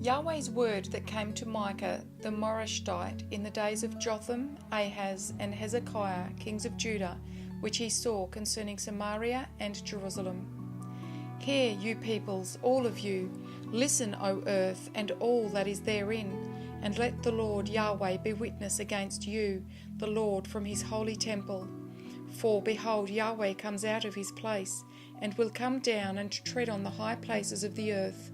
Yahweh's word that came to Micah the Morashtite in the days of Jotham, Ahaz, and Hezekiah, kings of Judah, which he saw concerning Samaria and Jerusalem. Hear, you peoples, all of you, listen, O earth, and all that is therein, and let the Lord Yahweh be witness against you, the Lord, from his holy temple. For, behold, Yahweh comes out of his place, and will come down and tread on the high places of the earth.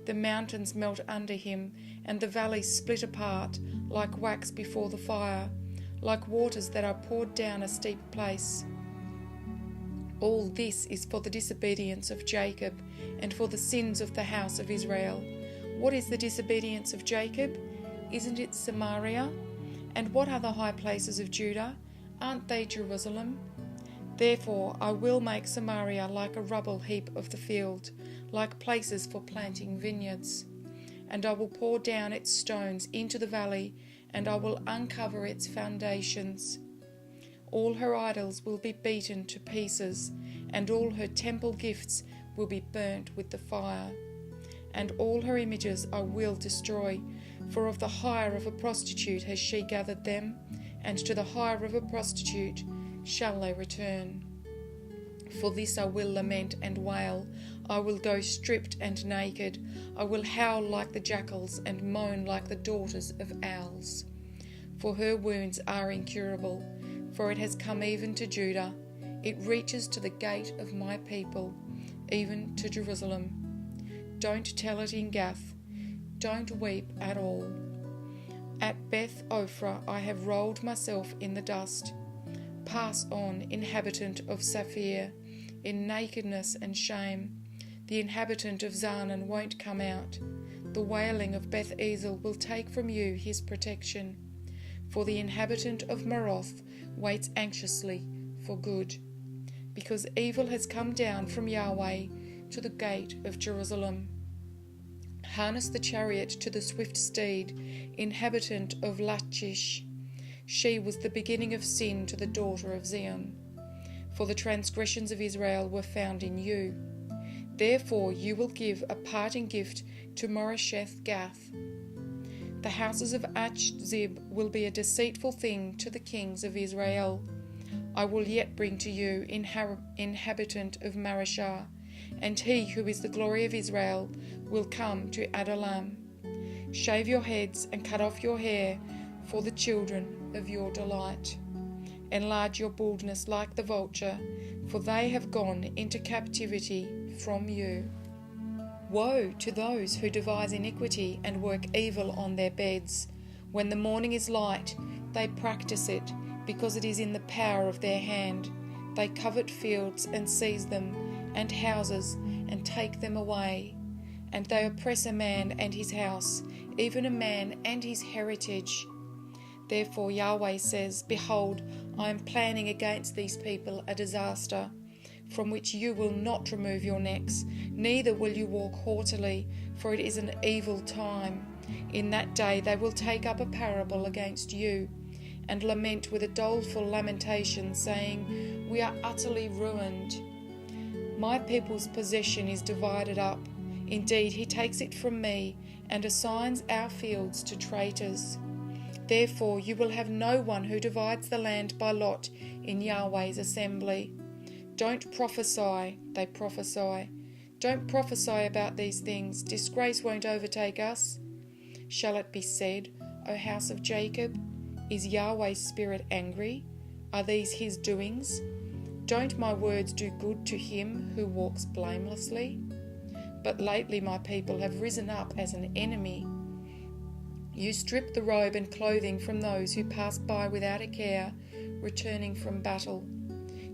The mountains melt under him, and the valleys split apart, like wax before the fire, like waters that are poured down a steep place. All this is for the disobedience of Jacob, and for the sins of the house of Israel. What is the disobedience of Jacob? Isn't it Samaria? And what are the high places of Judah? Aren't they Jerusalem? Therefore I will make Samaria like a rubble heap of the field, like places for planting vineyards. And I will pour down its stones into the valley, and I will uncover its foundations. All her idols will be beaten to pieces, and all her temple gifts will be burnt with the fire. And all her images I will destroy, for of the hire of a prostitute has she gathered them, and to the hire of a prostitute shall they return. For this I will lament and wail. I will go stripped and naked. I will howl like the jackals and moan like the daughters of owls. For her wounds are incurable, for it has come even to Judah. It reaches to the gate of my people, even to Jerusalem. Don't tell it in Gath. Don't weep at all. At Beth Ophrah I have rolled myself in the dust. Pass on, inhabitant of Saphir, in nakedness and shame. The inhabitant of Zaanan won't come out. The wailing of Beth Ezel will take from you his protection. For the inhabitant of Maroth waits anxiously for good, because evil has come down from Yahweh to the gate of Jerusalem. Harness the chariot to the swift steed, inhabitant of Lachish. She was the beginning of sin to the daughter of Zion. For the transgressions of Israel were found in you. Therefore you will give a parting gift to Moresheth Gath. The houses of Achzib will be a deceitful thing to the kings of Israel. I will yet bring to you inhabitant of Mareshah, and he who is the glory of Israel will come to Adullam. Shave your heads and cut off your hair for the children of your delight. Enlarge your baldness like the vulture, for they have gone into captivity from you. Woe to those who devise iniquity and work evil on their beds. When the morning is light, they practice it, because it is in the power of their hand. They covet fields and seize them, and houses, and take them away. And they oppress a man and his house, even a man and his heritage. Therefore Yahweh says, Behold, I am planning against these people a disaster, from which you will not remove your necks, neither will you walk haughtily, for it is an evil time. In that day they will take up a parable against you, and lament with a doleful lamentation, saying, We are utterly ruined. My people's possession is divided up. Indeed, he takes it from me, and assigns our fields to traitors. Therefore you will have no one who divides the land by lot in Yahweh's assembly. Don't prophesy, they prophesy. Don't prophesy about these things. Disgrace won't overtake us. Shall it be said, O house of Jacob, is Yahweh's spirit angry? Are these his doings? Don't my words do good to him who walks blamelessly? But lately my people have risen up as an enemy. You strip the robe and clothing from those who pass by without a care, returning from battle.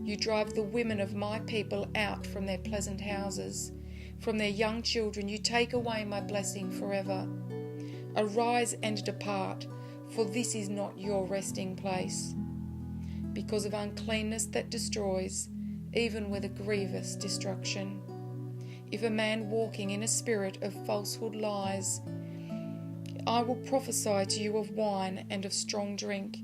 You drive the women of my people out from their pleasant houses. From their young children you take away my blessing forever. Arise and depart, for this is not your resting place. Because of uncleanness that destroys, even with a grievous destruction. If a man walking in a spirit of falsehood lies, I will prophesy to you of wine and of strong drink.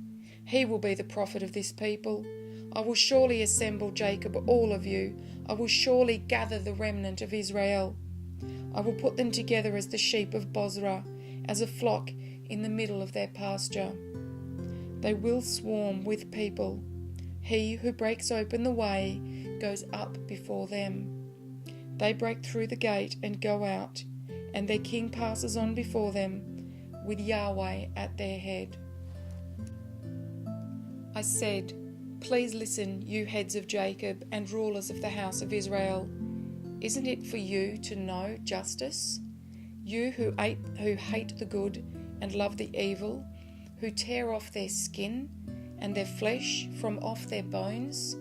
He will be the prophet of this people. I will surely assemble Jacob, all of you. I will surely gather the remnant of Israel. I will put them together as the sheep of Bozrah, as a flock in the middle of their pasture. They will swarm with people. He who breaks open the way goes up before them. They break through the gate and go out, and their king passes on before them, with Yahweh at their head. I said, please listen, you heads of Jacob and rulers of the house of Israel. Isn't it for you to know justice? You who hate the good and love the evil, who tear off their skin and their flesh from off their bones,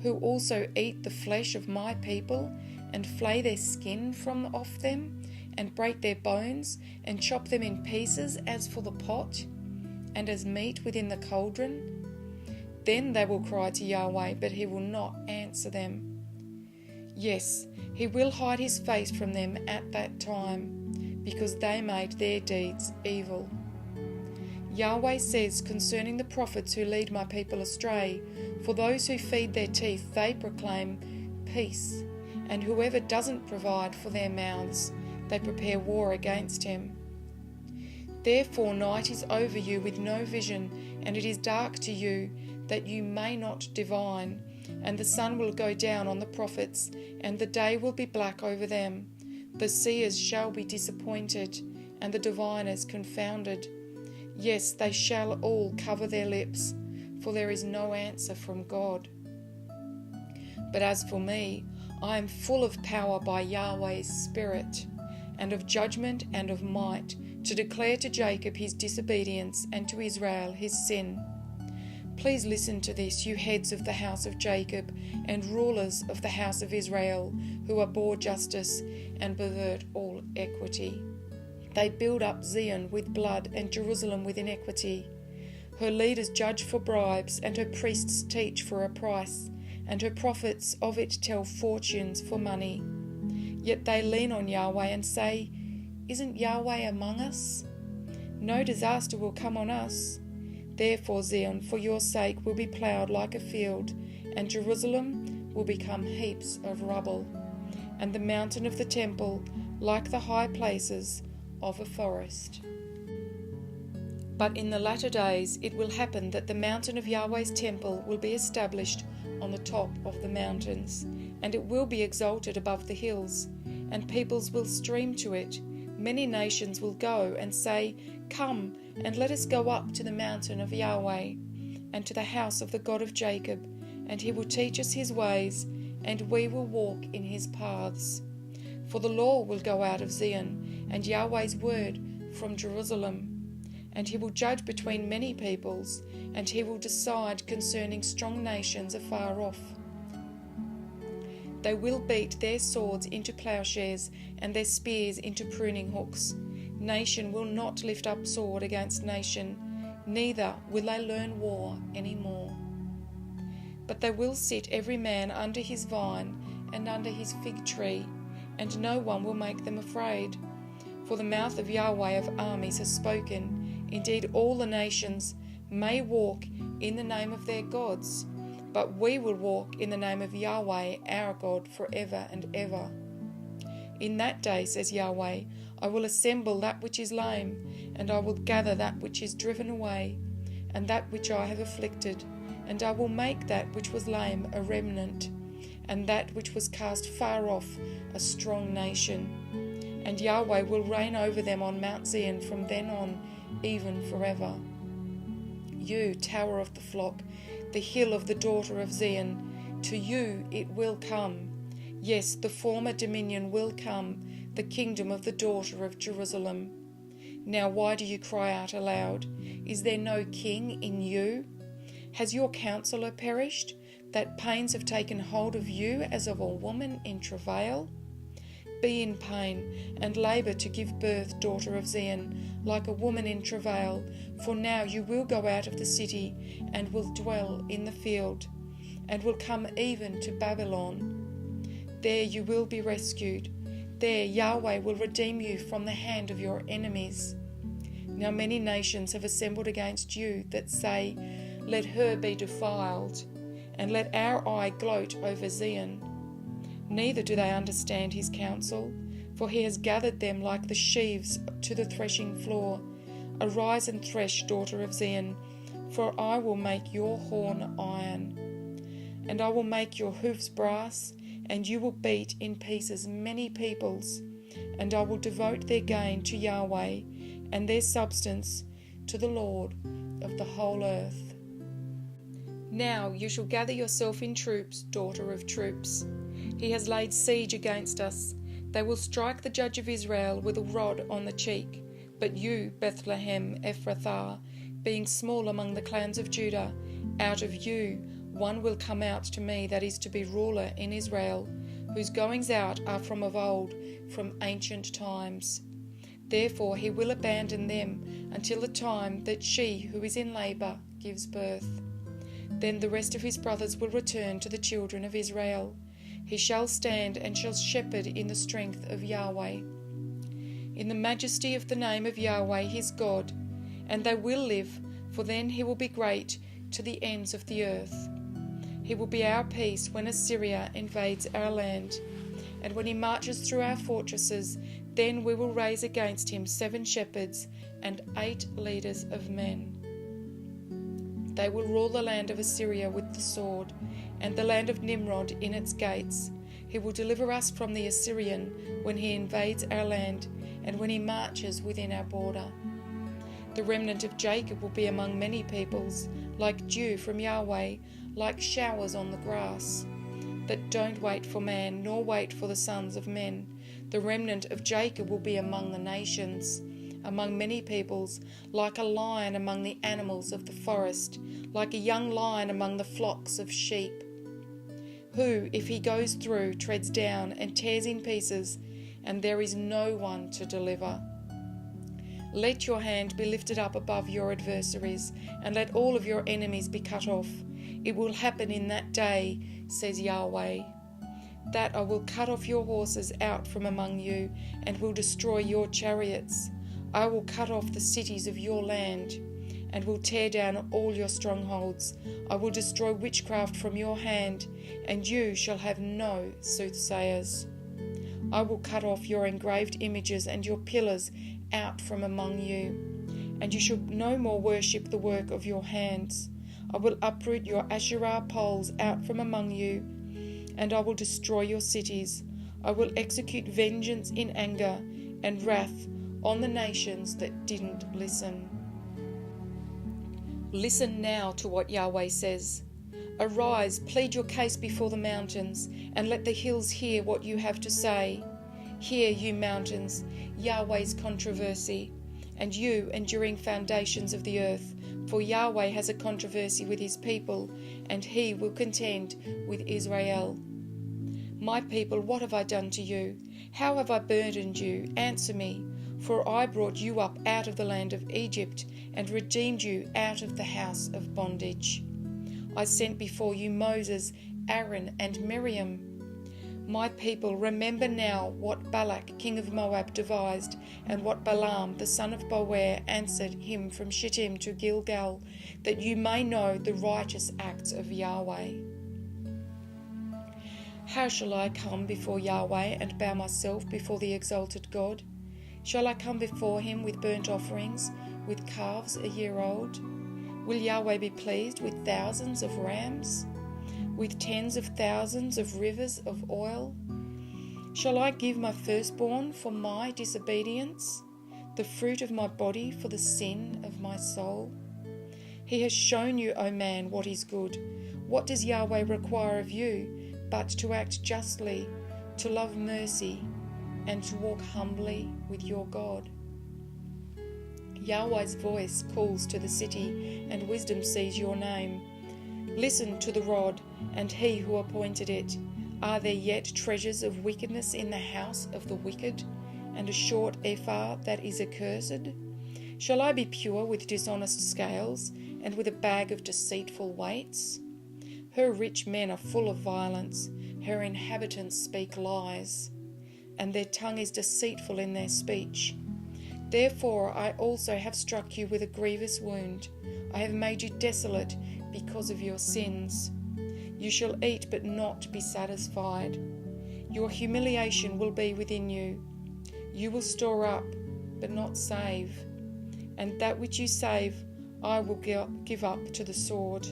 who also eat the flesh of my people and flay their skin from off them, and break their bones and chop them in pieces as for the pot, and as meat within the cauldron. Then they will cry to Yahweh, but he will not answer them. Yes, he will hide his face from them at that time, because they made their deeds evil. Yahweh says concerning the prophets who lead my people astray, for those who feed their teeth they proclaim peace, and whoever doesn't provide for their mouths, they prepare war against him. Therefore night is over you with no vision, and it is dark to you, that you may not divine, and the sun will go down on the prophets, and the day will be black over them. The seers shall be disappointed, and the diviners confounded. Yes, they shall all cover their lips, for there is no answer from God. But as for me, I am full of power by Yahweh's Spirit, and of judgment and of might, to declare to Jacob his disobedience and to Israel his sin. Please listen to this, you heads of the house of Jacob and rulers of the house of Israel, who abhor justice and pervert all equity. They build up Zion with blood and Jerusalem with iniquity. Her leaders judge for bribes, and her priests teach for a price, and her prophets of it tell fortunes for money. Yet they lean on Yahweh and say, isn't Yahweh among us? No disaster will come on us. Therefore Zion, for your sake, will be ploughed like a field, and Jerusalem will become heaps of rubble, and the mountain of the temple like the high places of a forest. But in the latter days it will happen that the mountain of Yahweh's temple will be established on the top of the mountains, and it will be exalted above the hills, and peoples will stream to it. Many nations will go and say, come, and let us go up to the mountain of Yahweh, and to the house of the God of Jacob, and he will teach us his ways, and we will walk in his paths. For the law will go out of Zion, and Yahweh's word from Jerusalem. And he will judge between many peoples, and he will decide concerning strong nations afar off. They will beat their swords into plowshares, and their spears into pruning hooks. Nation will not lift up sword against nation, neither will they learn war any more. But they will sit every man under his vine and under his fig tree, and no one will make them afraid. For the mouth of Yahweh of armies has spoken. Indeed, all the nations may walk in the name of their gods, but we will walk in the name of Yahweh our God forever and ever. In that day, says Yahweh, I will assemble that which is lame, and I will gather that which is driven away, and that which I have afflicted, and I will make that which was lame a remnant, and that which was cast far off a strong nation. And Yahweh will reign over them on Mount Zion from then on, even forever. You, tower of the flock, the hill of the daughter of Zion, to you it will come. Yes, the former dominion will come, the kingdom of the daughter of Jerusalem. Now why do you cry out aloud? Is there no king in you? Has your counselor perished, that pains have taken hold of you as of a woman in travail? Be in pain and labour to give birth, daughter of Zion, like a woman in travail, for now you will go out of the city and will dwell in the field, and will come even to Babylon. There you will be rescued. There Yahweh will redeem you from the hand of your enemies. Now many nations have assembled against you that say, let her be defiled, and let our eye gloat over Zion. Neither do they understand his counsel, for he has gathered them like the sheaves to the threshing floor. Arise and thresh, daughter of Zion, for I will make your horn iron, and I will make your hoofs brass, and you will beat in pieces many peoples, and I will devote their gain to Yahweh, and their substance to the Lord of the whole earth. Now you shall gather yourself in troops, daughter of troops. He has laid siege against us. They will strike the judge of Israel with a rod on the cheek. But you, Bethlehem Ephrathah, being small among the clans of Judah, out of you one will come out to me that is to be ruler in Israel, whose goings out are from of old, from ancient times. Therefore he will abandon them until the time that she who is in labour gives birth. Then the rest of his brothers will return to the children of Israel. He shall stand and shall shepherd in the strength of Yahweh, in the majesty of the name of Yahweh his God, and they will live, for then he will be great to the ends of the earth. He will be our peace when Assyria invades our land, and when he marches through our fortresses, then we will raise against him 7 shepherds and 8 leaders of men. They will rule the land of Assyria with the sword, and the land of Nimrod in its gates. He will deliver us from the Assyrian when he invades our land, and when he marches within our border. The remnant of Jacob will be among many peoples, like dew from Yahweh, like showers on the grass, that don't wait for man, nor wait for the sons of men. The remnant of Jacob will be among the nations, among many peoples, like a lion among the animals of the forest, like a young lion among the flocks of sheep, who, if he goes through, treads down and tears in pieces, and there is no one to deliver. Let your hand be lifted up above your adversaries, and let all of your enemies be cut off. It will happen in that day, says Yahweh, that I will cut off your horses out from among you, and will destroy your chariots. I will cut off the cities of your land, and will tear down all your strongholds. I will destroy witchcraft from your hand, and you shall have no soothsayers. I will cut off your engraved images and your pillars out from among you, and you shall no more worship the work of your hands. I will uproot your Asherah poles out from among you, and I will destroy your cities. I will execute vengeance in anger and wrath on the nations that didn't listen. Listen now to what Yahweh says. Arise, plead your case before the mountains, and let the hills hear what you have to say. Hear, you mountains, Yahweh's controversy, and you enduring foundations of the earth, for Yahweh has a controversy with his people, and he will contend with Israel. My people, what have I done to you? How have I burdened you? Answer me. For I brought you up out of the land of Egypt, and redeemed you out of the house of bondage. I sent before you Moses, Aaron, and Miriam. My people, remember now what Balak, king of Moab, devised, and what Balaam, the son of Beor, answered him from Shittim to Gilgal, that you may know the righteous acts of Yahweh. How shall I come before Yahweh and bow myself before the exalted God? Shall I come before him with burnt offerings, with calves a year old? Will Yahweh be pleased with thousands of rams, with tens of thousands of rivers of oil? Shall I give my firstborn for my disobedience, the fruit of my body for the sin of my soul? He has shown you, O man, what is good. What does Yahweh require of you but to act justly, to love mercy, and to walk humbly with your God? Yahweh's voice calls to the city, and wisdom sees your name. Listen to the rod, and he who appointed it. Are there yet treasures of wickedness in the house of the wicked, and a short ephah that is accursed? Shall I be pure with dishonest scales, and with a bag of deceitful weights? Her rich men are full of violence, her inhabitants speak lies, and their tongue is deceitful in their speech. Therefore I also have struck you with a grievous wound. I have made you desolate because of your sins. You shall eat but not be satisfied. Your humiliation will be within you. You will store up but not save. And that which you save I will give up to the sword.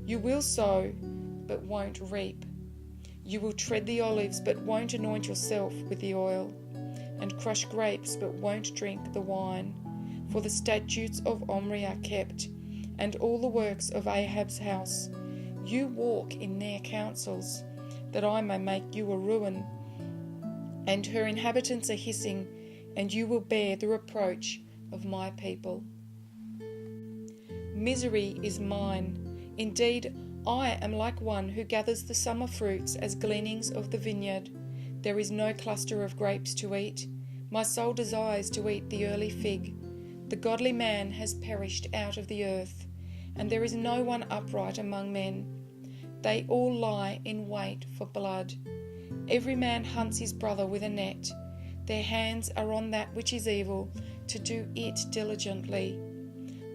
You will sow but won't reap. You will tread the olives but won't anoint yourself with the oil, and crush grapes but won't drink the wine. For the statutes of Omri are kept, and all the works of Ahab's house. You walk in their counsels, that I may make you a ruin. And her inhabitants are hissing, and you will bear the reproach of my people. Misery is mine. Indeed, I am like one who gathers the summer fruits as gleanings of the vineyard. There is no cluster of grapes to eat. My soul desires to eat the early fig. The godly man has perished out of the earth, and there is no one upright among men. They all lie in wait for blood. Every man hunts his brother with a net. Their hands are on that which is evil, to do it diligently.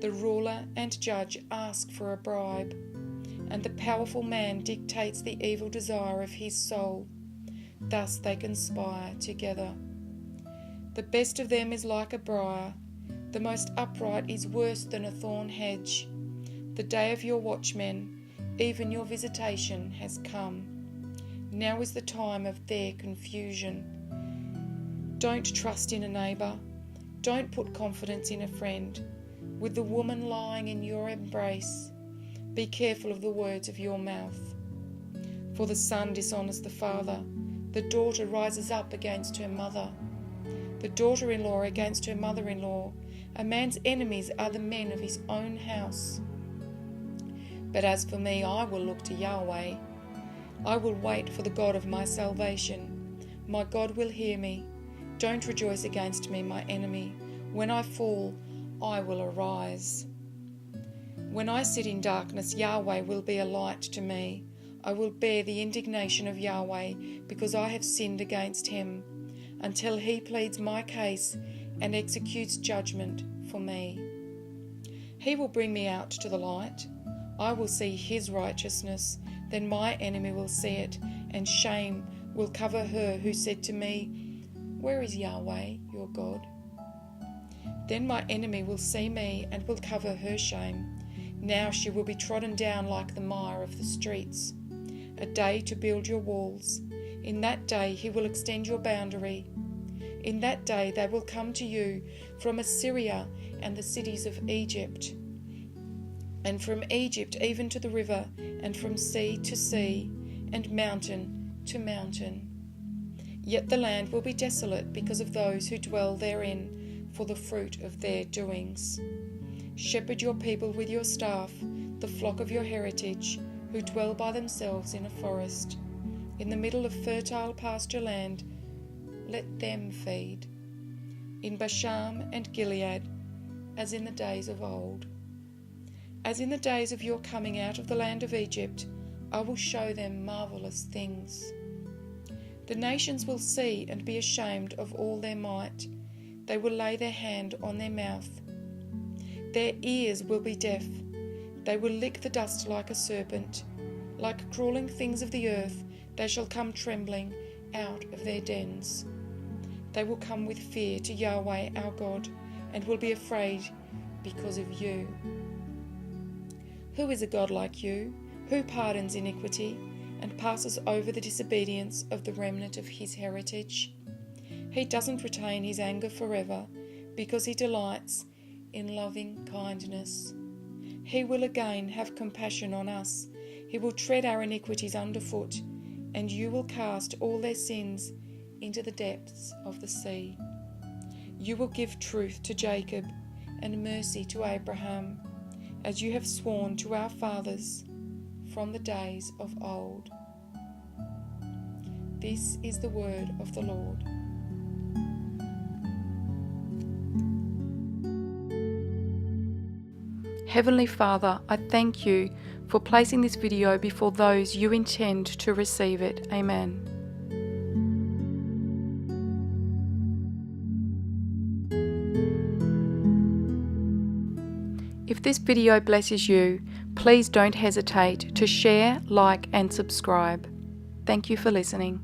The ruler and judge ask for a bribe, and the powerful man dictates the evil desire of his soul. Thus they conspire together. The best of them is like a briar. The most upright is worse than a thorn hedge. The day of your watchmen, even your visitation, has come. Now is the time of their confusion. Don't trust in a neighbour. Don't put confidence in a friend. With the woman lying in your embrace, be careful of the words of your mouth. For the son dishonours the father. The daughter rises up against her mother. The daughter-in-law against her mother-in-law. A man's enemies are the men of his own house. But as for me, I will look to Yahweh. I will wait for the God of my salvation. My God will hear me. Don't rejoice against me, my enemy. When I fall, I will arise. When I sit in darkness, Yahweh will be a light to me. I will bear the indignation of Yahweh, because I have sinned against him, until he pleads my case and executes judgment for me. He will bring me out to the light. I will see his righteousness. Then my enemy will see it, and shame will cover her who said to me, "Where is Yahweh, your God?" Then my enemy will see me and will cover her shame. Now she will be trodden down like the mire of the streets. A day to build your walls. In that day he will extend your boundary. In that day they will come to you from Assyria and the cities of Egypt, and from Egypt even to the river, and from sea to sea, and mountain to mountain. Yet the land will be desolate because of those who dwell therein, for the fruit of their doings. Shepherd your people with your staff, the flock of your heritage, who dwell by themselves in a forest. In the middle of fertile pasture land, let them feed. In Bashan and Gilead, as in the days of old. As in the days of your coming out of the land of Egypt, I will show them marvellous things. The nations will see and be ashamed of all their might. They will lay their hand on their mouth. Their ears will be deaf. They will lick the dust like a serpent. Like crawling things of the earth, they shall come trembling out of their dens. They will come with fear to Yahweh our God, and will be afraid because of you. Who is a God like you, who pardons iniquity and passes over the disobedience of the remnant of his heritage? He doesn't retain his anger forever, because he delights in loving kindness. He will again have compassion on us. He will tread our iniquities underfoot, and you will cast all their sins into the depths of the sea. You will give truth to Jacob and mercy to Abraham, as you have sworn to our fathers from the days of old. This is the word of the Lord. Heavenly Father, I thank you for placing this video before those you intend to receive it. Amen. this video blesses you, please don't hesitate to share, like and subscribe. Thank you for listening.